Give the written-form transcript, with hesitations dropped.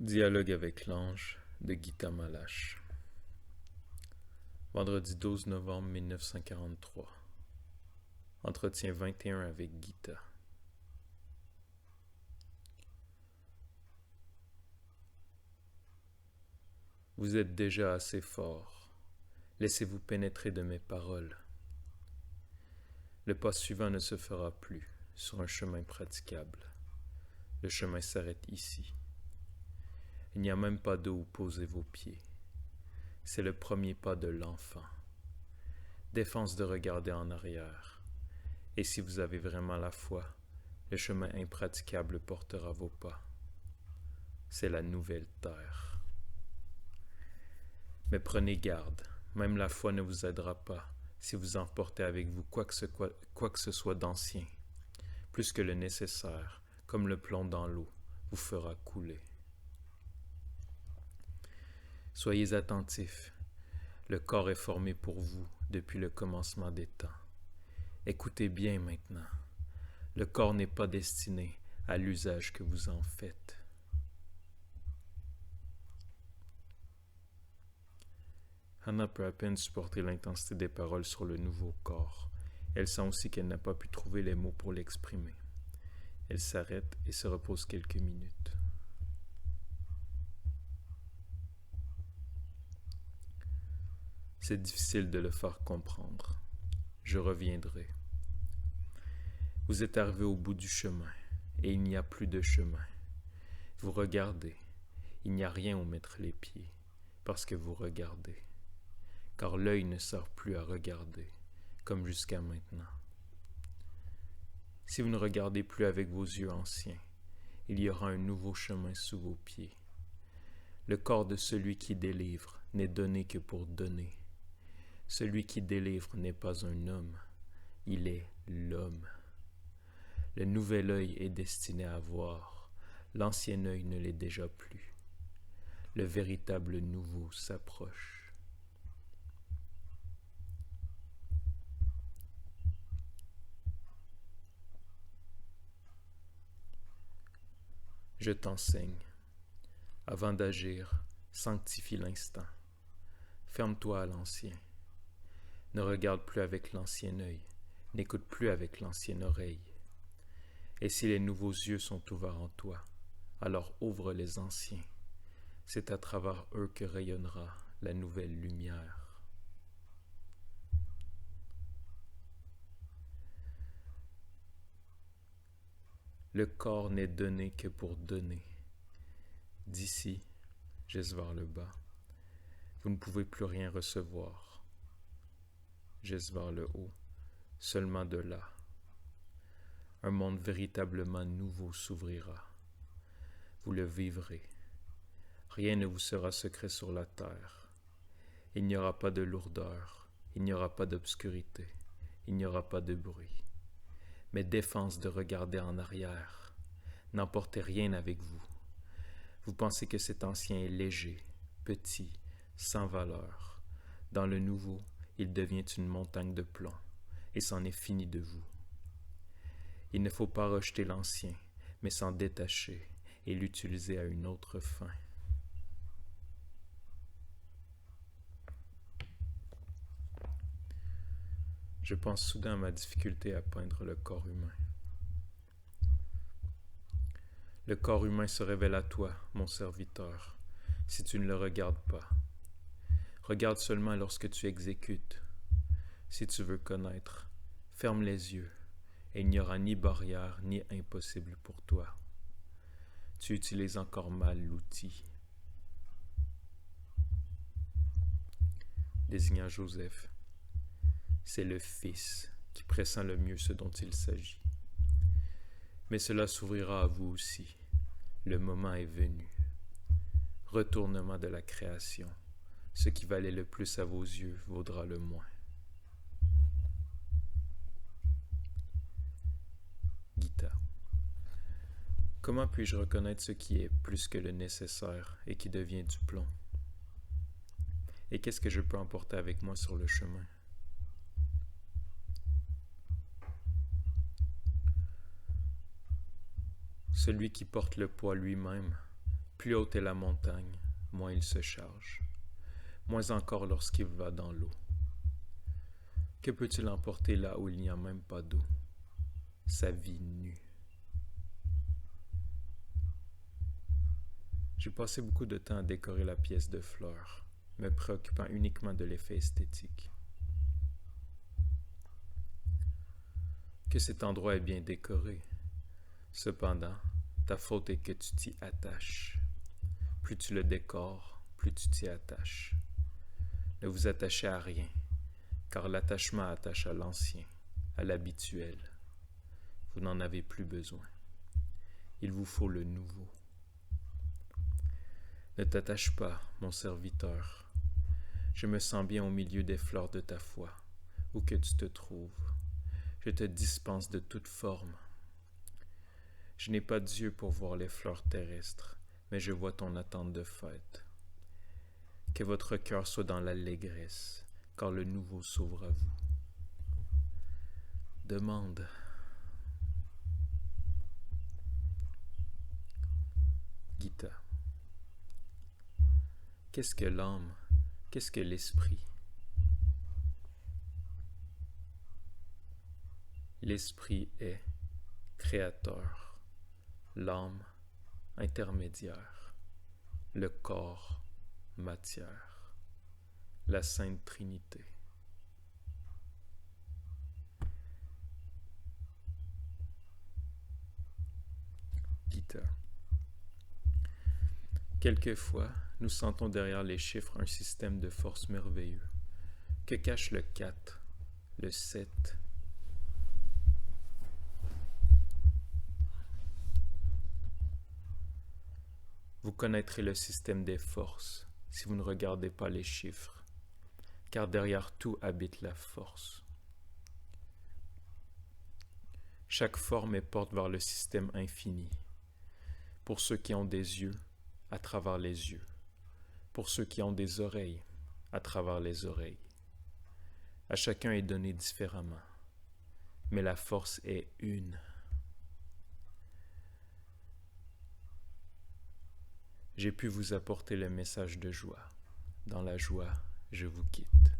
Dialogue avec l'ange de Gita Malache. Vendredi 12 novembre 1943. Entretien 21 avec Gita. Vous êtes déjà assez fort. Laissez-vous pénétrer de mes paroles. Le pas suivant ne se fera plus sur un chemin praticable. Le chemin s'arrête ici. Il n'y a même pas d'eau où poser vos pieds. C'est le premier pas de l'enfant. Défense de regarder en arrière. Et si vous avez vraiment la foi, le chemin impraticable portera vos pas. C'est la nouvelle terre. Mais prenez garde, même la foi ne vous aidera pas si vous emportez avec vous quoi que ce soit d'ancien. Plus que le nécessaire, comme le plomb dans l'eau, vous fera couler. Soyez attentifs. Le corps est formé pour vous depuis le commencement des temps. Écoutez bien maintenant. Le corps n'est pas destiné à l'usage que vous en faites. Hannah peut à peine supporter l'intensité des paroles sur le nouveau corps. Elle sent aussi qu'elle n'a pas pu trouver les mots pour l'exprimer. Elle s'arrête et se repose quelques minutes. C'est difficile de le faire comprendre. Je reviendrai. Vous êtes arrivé au bout du chemin, et il n'y a plus de chemin. Vous regardez. Il n'y a rien où mettre les pieds, parce que vous regardez. Car l'œil ne sert plus à regarder, comme jusqu'à maintenant. Si vous ne regardez plus avec vos yeux anciens, il y aura un nouveau chemin sous vos pieds. Le corps de celui qui délivre n'est donné que pour donner. Celui qui délivre n'est pas un homme, il est l'homme. Le nouvel œil est destiné à voir, l'ancien œil ne l'est déjà plus. Le véritable nouveau s'approche. Je t'enseigne. Avant d'agir, sanctifie l'instant. Ferme-toi à l'ancien. Ne regarde plus avec l'ancien œil, n'écoute plus avec l'ancienne oreille. Et si les nouveaux yeux sont ouverts en toi, alors ouvre les anciens. C'est à travers eux que rayonnera la nouvelle lumière. Le corps n'est donné que pour donner. D'ici, geste vers le bas, vous ne pouvez plus rien recevoir. Geste vers le haut, seulement de là. Un monde véritablement nouveau s'ouvrira. Vous le vivrez. Rien ne vous sera secret sur la terre. Il n'y aura pas de lourdeur, il n'y aura pas d'obscurité, il n'y aura pas de bruit. Mais défense de regarder en arrière. N'emportez rien avec vous. Vous pensez que cet ancien est léger, petit, sans valeur. Dans le nouveau, il devient une montagne de plomb, et c'en est fini de vous. Il ne faut pas rejeter l'ancien, mais s'en détacher et l'utiliser à une autre fin. Je pense soudain à ma difficulté à peindre le corps humain. Le corps humain se révèle à toi, mon serviteur, si tu ne le regardes pas. Regarde seulement lorsque tu exécutes. Si tu veux connaître, ferme les yeux, et il n'y aura ni barrière ni impossible pour toi. Tu utilises encore mal l'outil. Désignant Joseph, c'est le Fils qui pressent le mieux ce dont il s'agit. Mais cela s'ouvrira à vous aussi. Le moment est venu. Retournement de la création. Ce qui valait le plus à vos yeux vaudra le moins. Gita. Comment puis-je reconnaître ce qui est plus que le nécessaire et qui devient du plomb? Et qu'est-ce que je peux emporter avec moi sur le chemin? Celui qui porte le poids lui-même Plus haute est la montagne, moins il se charge, moins encore lorsqu'il va dans l'eau. Que peut-il emporter là où il n'y a même pas d'eau? Sa vie nue. J'ai passé beaucoup de temps à décorer la pièce de fleurs, me préoccupant uniquement de l'effet esthétique. Que cet endroit est bien décoré. Cependant, ta faute est que tu t'y attaches. Plus tu le décores, plus tu t'y attaches. Ne vous attachez à rien, car l'attachement attache à l'ancien, à l'habituel. Vous n'en avez plus besoin. Il vous faut le nouveau. Ne t'attache pas, mon serviteur. Je me sens bien au milieu des fleurs de ta foi, où que tu te trouves. Je te dispense de toute forme. Je n'ai pas d'yeux pour voir les fleurs terrestres, mais je vois ton attente de fête. Que votre cœur soit dans l'allégresse, car le nouveau s'ouvre à vous. Demande. Gita. Qu'est-ce que l'âme? Qu'est-ce que l'esprit? L'esprit est créateur, l'âme intermédiaire, le corps matière, la Sainte Trinité. Gita. Quelquefois, nous sentons derrière les chiffres un système de force merveilleux. Que cache le 4, le 7? Vous connaîtrez le système des forces si vous ne regardez pas les chiffres, car derrière tout habite la force. Chaque forme est porte vers le système infini. Pour ceux qui ont des yeux, à travers les yeux. Pour ceux qui ont des oreilles, à travers les oreilles. À chacun est donné différemment, mais la force est une. J'ai pu vous apporter le message de joie. Dans la joie, je vous quitte.